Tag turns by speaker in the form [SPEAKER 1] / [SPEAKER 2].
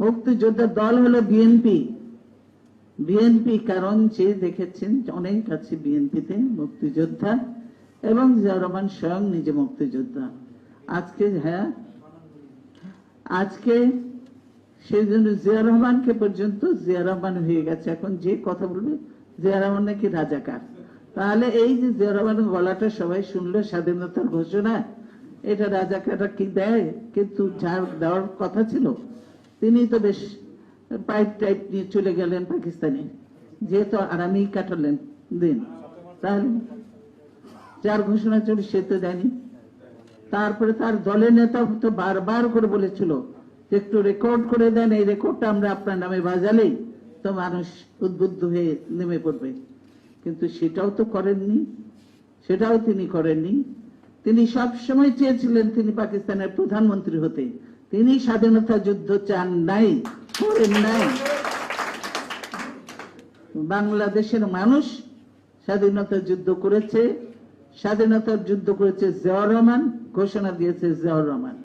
[SPEAKER 1] মুক্তিযোদ্ধার দল হলো বিএনপি। বিএনপি কারণ যে দেখেছেন অনেক আছে বিএনপিতে মুক্তিযোদ্ধা, এবং জিয়াউর রহমান স্বয়ং নিজে মুক্তিযোদ্ধা। আজকে আজকে সেই জন্য জিয়া রহমানকে পর্যন্ত জিয়া রহমান হয়ে গেছে। এখন যে কথা বলবে জিয়া রহমান নাকি রাজাকার, তাহলে এই যে জিয়া রহমানের গলাটা সবাই শুনলো স্বাধীনতার ঘোষণা, এটা রাজাকাররা কি দেয়? কিন্তু যার দেওয়ার কথা ছিল তিনি তো বেশ পাইপ টাইপ নিয়ে চলে গেলেন পাকিস্তানে, যেহেতু আরামেই কাটালেন দিন। তাহলে যার ঘোষণা ছিল সে তো দেয়নি। তারপরে তার দলের নেতা তো বারবার করে বলেছিল যে একটু রেকর্ড করে দেন, এই রেকর্ডটা আমরা আপনার নামে বাজালেই তো মানুষ উদ্বুদ্ধ হয়ে নেমে পড়বে। কিন্তু সেটাও তো করেননি, সেটাও তিনি করেননি। তিনি সব সময় চেয়েছিলেন তিনি পাকিস্তানের প্রধানমন্ত্রী হতে, তিনি স্বাধীনতা যুদ্ধ চান নাই, করেন নাই। বাংলাদেশের মানুষ স্বাধীনতা যুদ্ধ করেছে, স্বাধীনতার যুদ্ধ করেছে জিয়াউর রহমান, ঘোষণা দিয়েছে জিয়াউর রহমান।